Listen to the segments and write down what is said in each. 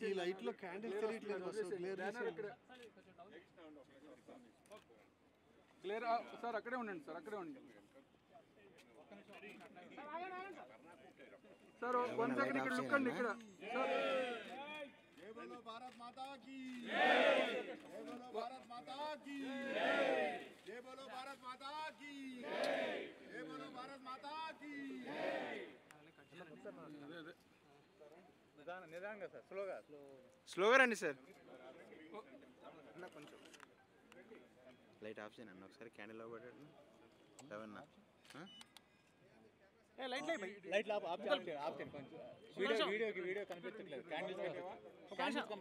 ఈ లైట్ లో క్యాండిల్స్ తెలియట్లేదు క్లియర్ సార్ అక్కడే ఉండండి సార్ అక్కడే ఉండండి సార్ 1 సెకండ్ ఇక్కడ లుక్ అండి ఇక్కడ సార్ जय बोलो भारत माता की जय बोलो भारत माता की जय बोलो भारत माता की जय बोलो भारत माता की నిదానంగా సార్ స్లోగా రండి సార్ కొంచెం లైట్ ఆఫ్ చేయను అన్న ఒకసారి క్యాండిల్ లో పెట్టండి ఏమన్నా లైట్ లైట్ ఆఫ్ చేయండి కొంచెం వీడియో కనిపించట్లేదు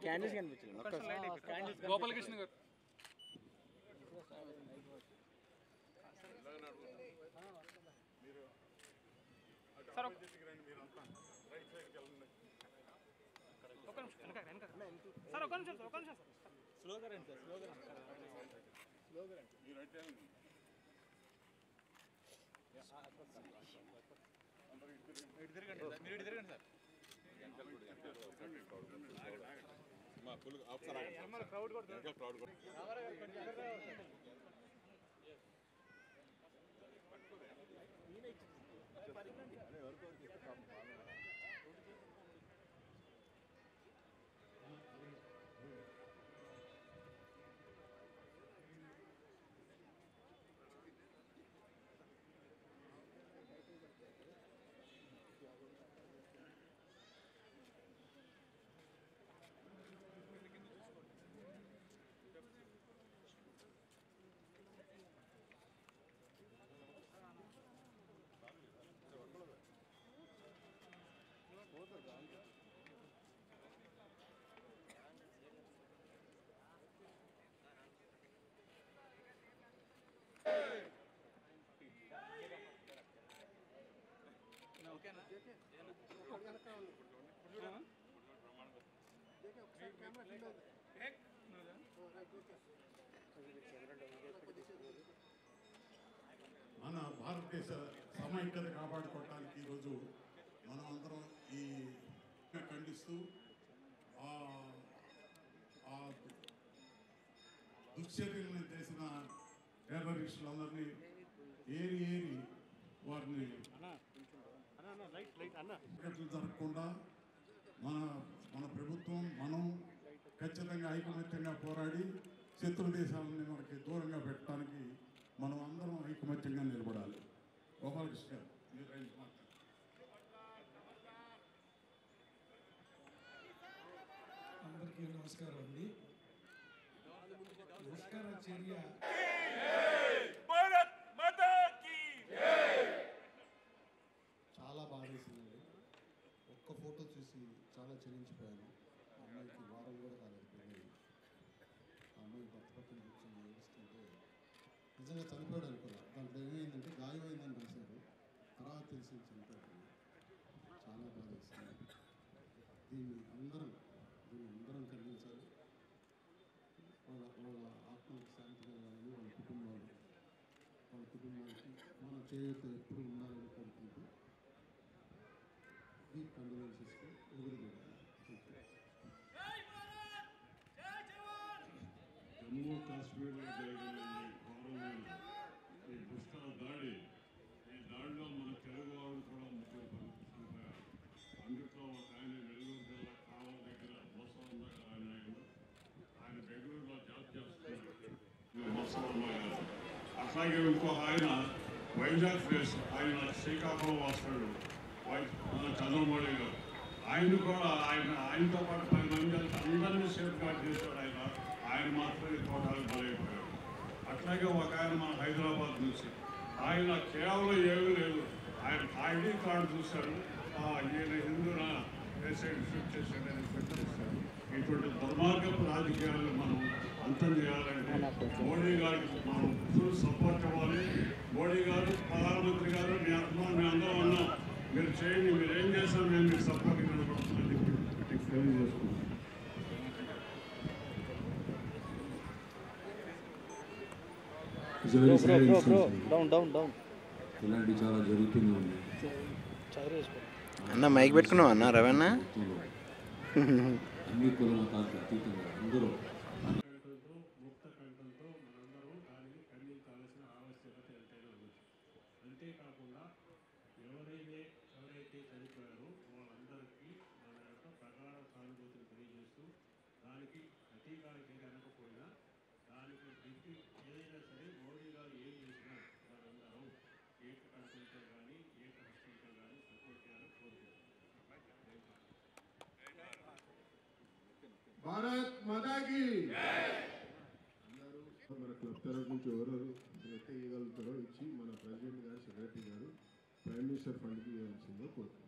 క్యాండిల్స్ కనిపించలేదు గోపాలకృష్ణ గారు సార్ ఒక నిమిషం స్లోగా రండి మీరు తిరగండి సార్ క్రౌడ్ మన భారతదేశ సమైక్యత కాపాడుకోవడానికి ఈరోజు మనం అందరం ఈ ఖండిస్తూ దుశ్చర్యలను చేసిన టెర్రరిస్టులందరినీ ఏరి వారిని జరగకుండా మన ప్రభుత్వం మనం ఖచ్చితంగా ఐకమత్యంగా పోరాడి శత్రు దేశాలని మనకి దూరంగా పెట్టడానికి మనం అందరం ఐకమత్యంగా నిలబడాలి. గోపాలకృష్ణ అందరికీ నమస్కారం అండి. పుష్కర చర్య చాలా బాధేసిందండి. ఒక్క ఫోటో చూసి చాలా చెల్లించిపోయాను. అమ్మాయికి వారం కూడా కాలేదు పెళ్ళి. ఆ అమ్మాయి భర్త పక్కన కూర్చొని ఏడుస్తుంటే నిజంగా చనిపోయాడు అనుకున్నా. దాంట్లో ఏమైందంటే గాయమైందని రాశారు. తర్వాత తెలిసి చనిపోయాడు. చాలా బాధేసింది. దీన్ని అందరం ఖండించాలి. వాళ్ళ ఆత్మకు శాంతి కలగాలని వాళ్ళ కుటుంబానికి మన చేయూత ఎప్పుడు ఉండాలని కోరుకుంటూ ఈ కండోలెన్సెస్కి ఎదురుపడాలి. జమ్మూ కాశ్మీర్లో జరిగిన ఈ పుష్కర దాడి, ఈ దాడిలో మన తెలుగు వాళ్ళు కూడా ముగ్గురు చనిపోయారు. అందులో ఒక ఆయన నెల్లూరు జిల్లా కావల దగ్గర మొసలమ్మ ఆయన బెంగళూరులో జాబ్ చేస్తున్నారు. మొసలమ్మ గారు అట్లాగే ఇంకో ఆయన వైజాగ్ ఫేస్ ఆయన శ్రీకాకుళం వస్తాడు చంద్రమౌళి గారు. ఆయనతో పాటు 10 మంది అందరినీ సేఫ్ గార్డ్ చేశాడు. ఆయన మాత్రమే తోటాలకు బలైపోయాడు. అట్లాగే ఒక ఆయన మన హైదరాబాద్ నుంచి ఆయన కేవలం ఏమీ లేదు, ఆయన ఐడి కార్డు చూశాడు, ఈయన హిందూనా వేసేది ఫిట్ చేశాడని ఫిట్ చేశాడు. ఇటువంటి దుర్మార్గపు రాజకీయాలను మనం అంతం చేయాలంటే మోడీ గారికి మనం ఫుల్ సపోర్ట్ ఇవ్వాలి. మోడీ గారు, ప్రధానమంత్రి గారు, మీ అభిమానులు మేము అందరం ఉన్నాం, మీరు చేయండి, మీరు ఏం చేస్తాం, మేము మీకు సపోర్ట్ నిలబడుతుందని తెలియజేసుకున్నాం. ఇలాంటి చాలా జరుగుతూనే ఉంది. అన్న మైక్ పెట్టుకున్నావు అన్న రవణ అన్ని కుల మతాలకు అతీతంగా అందరూ ముక్త కంఠంతో మనందరూ దానిని ఖండించాల్సిన ఆవశ్యకత ఎంతైనా ఉంది. అంతేకాకుండా ఎవరైతే చనిపోయారో వాళ్ళందరికీ మన యొక్క ప్రగాఢ సానుభూతిని తెలియజేస్తూ దానికి ప్రతీకారం అనకపోయినా దానికి వ్యక్తి ఏదైనా సరే మోడీ గారు ఏం చేసినా మనందరం ఏకకంఠంతో కానీ ఏకహస్తంతో కానీ సపోర్ట్ చేయాలని కోరుకుంటున్నాం. భారత్ మాతా కీ మన క్లబ్ తరఫు నుంచి ఎవరు ఎట్లా ఇవ్వగలుగుతారో ఇచ్చి మన ప్రెసిడెంట్ గారు సెక్రటరీ గారు ప్రైమ్ మినిస్టర్ ఫండ్కి ఇవ్వాల్సిందో కోరుతున్నాం.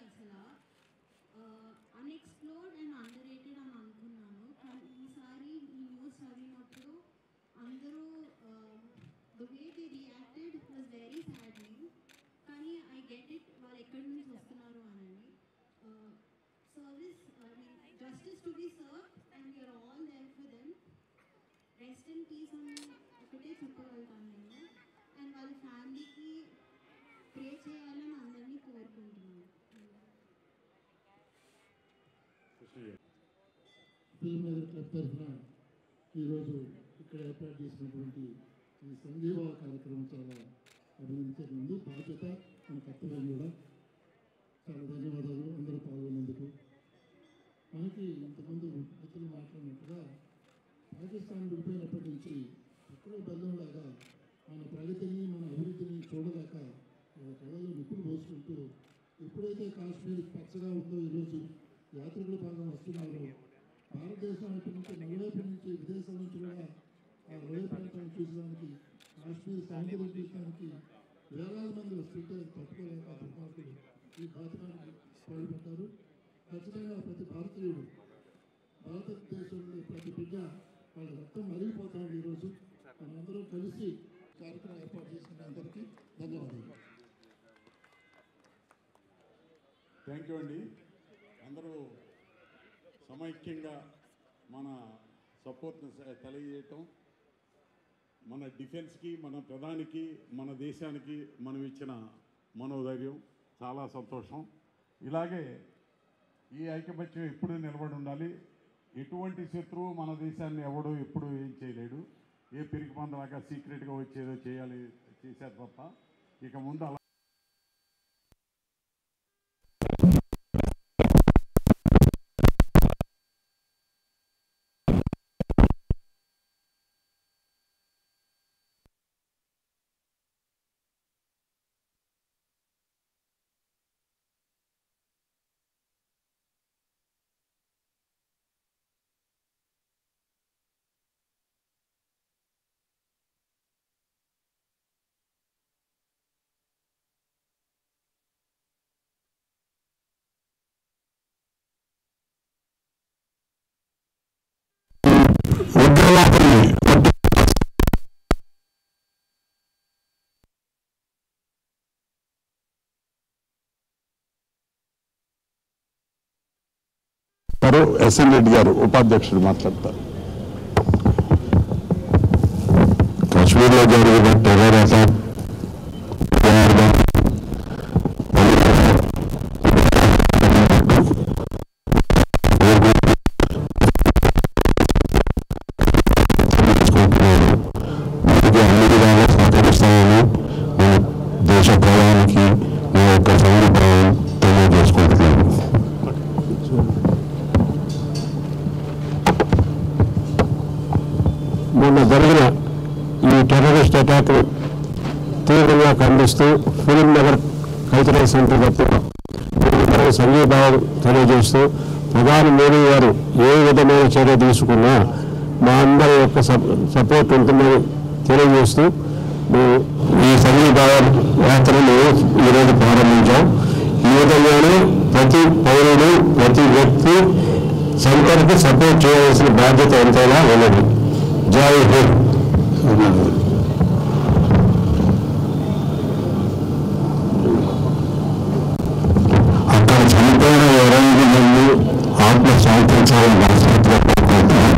అసలు అన్ఎక్స్ప్లోర్డ్ అండ్ అండర్ రేటెడ్ అని అనుకున్నాను. కానీ ఈసారి ఈ న్యూస్ చదివినప్పుడు అందరూ the way they reacted was very sadly. కానీ ఐ గెట్ ఇట్, వాళ్ళు ఎక్కడి నుంచి వస్తున్నారు అని. Service justice to be serve and we are all there for them. Rest in peace అని ఒకటే చెప్పగలుగుతాను నేను. అండ్ వాళ్ళ ఫ్యామిలీకి ప్రే చేయాలని అందరినీ కోరుకుంటున్నాను. ఫిల్మ్ నగర్ క్లబ్ తరఫున ఈరోజు ఇక్కడ ఏర్పాటు చేసినటువంటి ఈ సంఘీభావ కార్యక్రమం చాలా అభినందించే బాధ్యత మన కర్తవ్యం కూడా. చాలా ధన్యవాదాలు అందరూ పాల్గొన్నందుకు. మనకి ఇంతకుముందు మిత్రులు మాట్లాడినట్టుగా పాకిస్తాన్ విడిపోయినప్పటి నుంచి ఎక్కడో బెల్లంలాగా మన ప్రగతిని మన అభివృద్ధిని చూడలేక కళలో నిప్పులు పోసుకుంటూ ఎప్పుడైతే కాశ్మీర్ పచ్చగా ఉందో ఈరోజు యాత్రికులు బాగా వస్తున్నారు. భారతదేశం వైపు నుంచి నలువైపు నుంచి విదేశాల నుంచి కూడా ఆ లోయ ప్రాంతాన్ని చూసడానికి కాశ్మీర్ సౌందర్యం చూసడానికి వేలాది మంది వస్తుంటే తట్టుకోలేక దుర్మార్గులు ఈ ఘాతకానికి పాల్పడ్డారు. ఖచ్చితంగా ప్రతి భారతీయుడు, భారతదేశంలో ప్రతి బిడ్డ వాళ్ళ రక్తం మరిగిపోతారు. ఈరోజు మనందరం కలిసి కార్యక్రమం ఏర్పాటు చేసిన అందరికీ ధన్యవాదాలు. థ్యాంక్ యూ అండి. అందరూ సమైక్యంగా మన సపోర్ట్ని తెలియజేయటం, మన డిఫెన్స్కి, మన ప్రధానికి, మన దేశానికి మనం ఇచ్చిన మనోధైర్యం చాలా సంతోషం. ఇలాగే ఈ ఐకమత్యం ఎప్పుడూ నిలబడి ఉండాలి. ఎటువంటి శత్రువు మన దేశాన్ని ఎవడో ఎప్పుడు ఏం చేయలేడు. ఏ పిరికి పందలాగా సీక్రెట్గా వచ్చేదో చేశారు తప్ప ఇక ముందు అలా ఎస్ఎన్ రెడ్డి గారు ఉపాధ్యక్షుడు మాట్లాడతారు. కాశ్మీర్లో జరిగిన టెర్రర్ అటాక్ అన్ని విధాలా సహకరిస్తామని మన దేశ ప్రధానికి మీ యొక్క సంఘీభావం తెలియజేసుకుంటున్నాను. మొన్న జరిగిన ఈ టెర్రరిస్ట్ అటాక్ తీవ్రంగా ఖండిస్తూ ఫిల్మ్ నగర్ కల్చరల్ సెంటర్ తరఫున సంఘీభావం తెలియజేస్తూ ప్రధాని మోడీ గారు ఏ విధమైన చర్య తీసుకున్నా మా అందరి యొక్క సపోర్ట్ ఉంటుందని తెలియజేస్తూ ఈ సంఘీభావ యాత్రను ఈరోజు ప్రారంభించాం. ఈ విధంగానే ప్రతి పౌరుడు, ప్రతి వ్యక్తి సెంటర్కి సపోర్ట్ చేయవలసిన బాధ్యత ఎంతైనా ఉన్నది. జై హింద్. అక్కడ చనిపోయిన 20 మంది ఆత్మ శాంతించాలని మనస్ఫూర్తిగా కోరుకుంటున్నాం.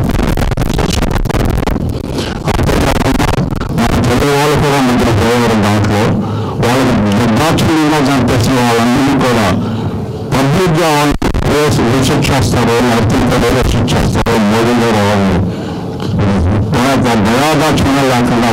విజిట్ చేస్తారు, లేకపోతే విజిట్ చేస్తారు, మోడీ గారు దయాదాక్షిణ్యం లేకుండా